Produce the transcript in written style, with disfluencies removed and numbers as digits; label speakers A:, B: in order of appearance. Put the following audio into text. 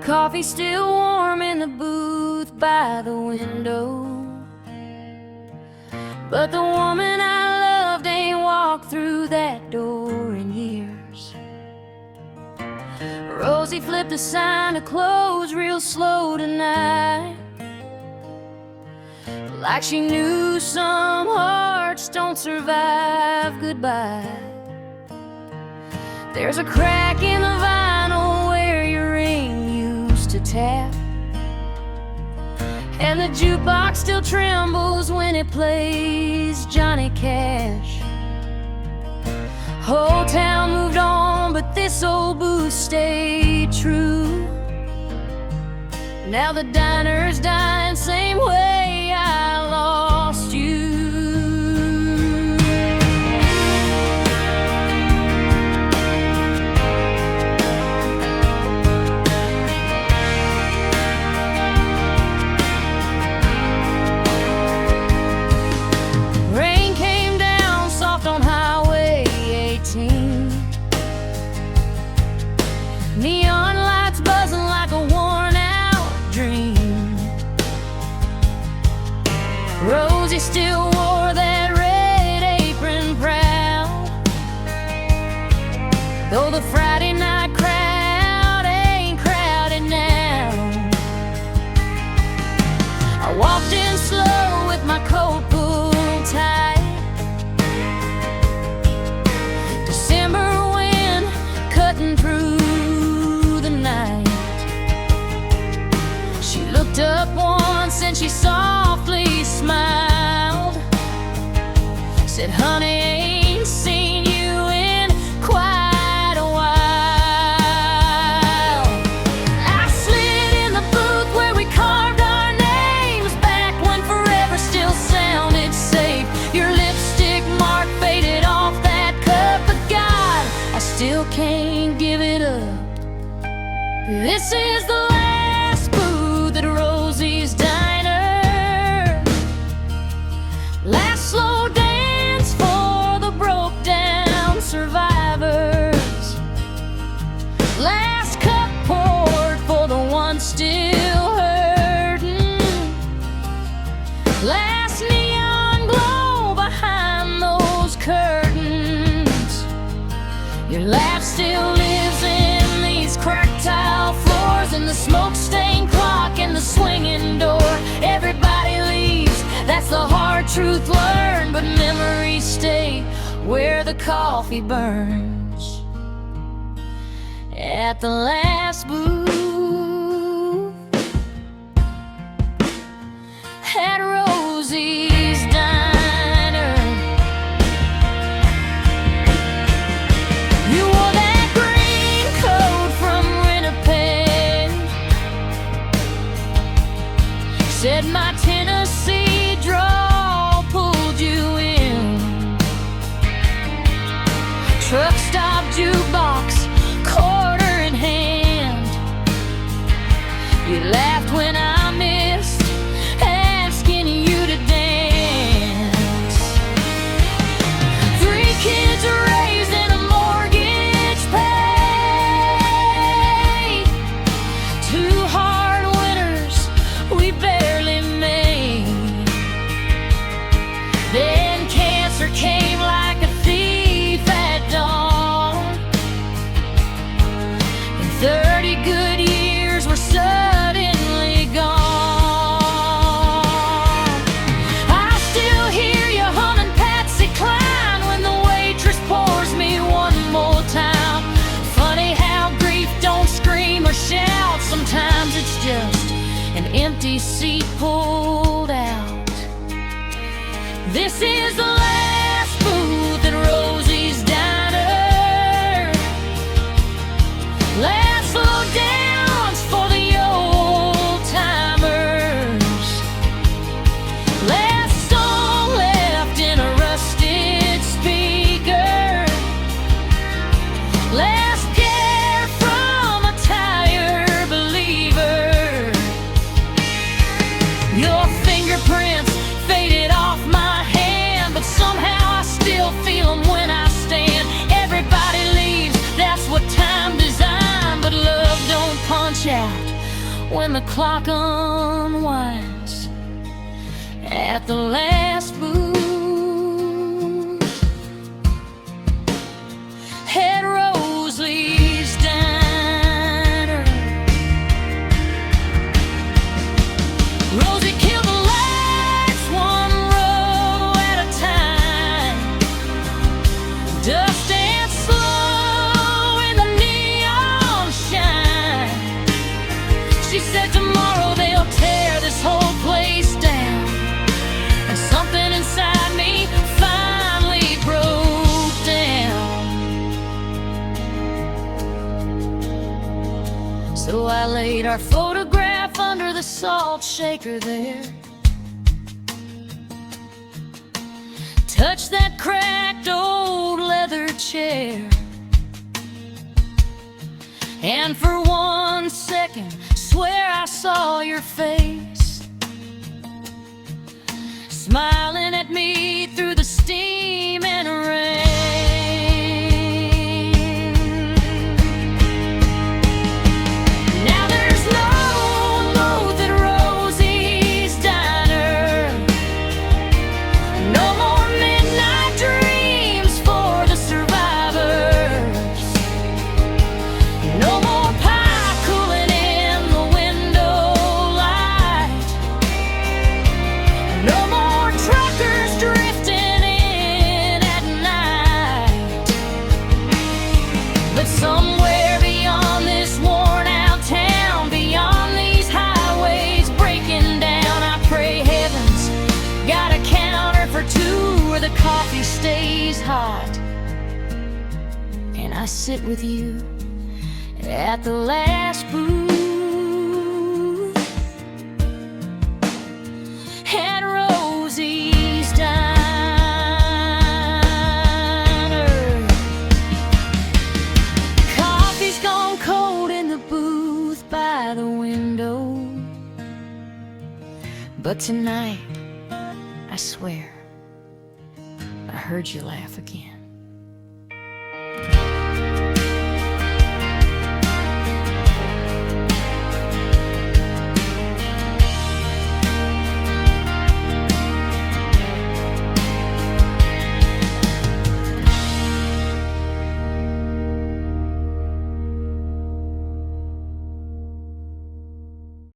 A: Coffee still warm in the booth by the window, but the woman I loved ain't walked through that door in years. Rosie flipped a sign to close real slow tonight, like she knew some hearts don't survive goodbye. There's a crack in the vinyl where your ring used to tap, and the jukebox still trembles when it plays Johnny Cash. Whole town moved on, but this old booth stayed true. Now the diner's dying, same way I lost you. Rain came down soft on Highway 18. Neon lights buzzing like a worn-out dream. Rosie still wore that red apron proud, though the Friday night crowd ain't crowded now. I walked in slow with my coat pulled tight. December wind cutting through the night. She looked up once and she softly smiled, said, "Honey, ain't seen you in quite a while." I slid in the booth where we carved our names back when forever still sounded safe. Your lipstick mark faded off that cup, but God, I still can't give it up. This is the last booth at Rosie's Diner, last slow dance for the broke down survivors, last cup poured for the ones still hurting, last neon glow behind those curtains. Your laugh still lives in these cracked tile floors, and the smoke-stained clock and the swinging door. Everybody leaves, that's the hard truth learned, but memories stay where the coffee burns. At the last booth at Rosie's Diner, you wore that green coat from Winnipeg, said my Tennessee drawl pulled you in. Truck stop jukebox, quarter in hand. You laughed when I missed, asking you to dance. 3 kids raised in a mortgage paid, 2 hard winters we barely made. Then cancer came like a thief at dawn, and 30 good years were suddenly gone. I still hear you humming Patsy Cline when the waitress pours me one more time. Funny how grief don't scream or shout, sometimes it's just an empty seat pulled out. This is the last booth at Rosie's Diner, last slow dance for the old timers, last song left in a rusted speaker, last care from a tired believer. Your fingerprints faded off my hand, but when the clock unwinds at the last booth. At Rosie's diner, Rosie killed the lights one row at a time. Dust and slow in the neon shine. She said tomorrow they'll tear this whole place down. And something inside me finally broke down. So I laid our photograph under the salt shaker there, touched that cracked old leather chair, and for 1 second swear I saw your face, smiling at me through the steam and rain. Now there's no booth at Rosie's diner, no more midnight dreams for the survivors, no more pie cooling in the window light, no more truckers drifting in at night. But somewhere beyond this worn out town, beyond these highways breaking down, I pray heavens got a counter for two where the coffee stays hot, and I sit with you at the last booth at Rosie's diner. Coffee's gone cold in the booth by the window, but tonight, I swear, I heard you laugh again.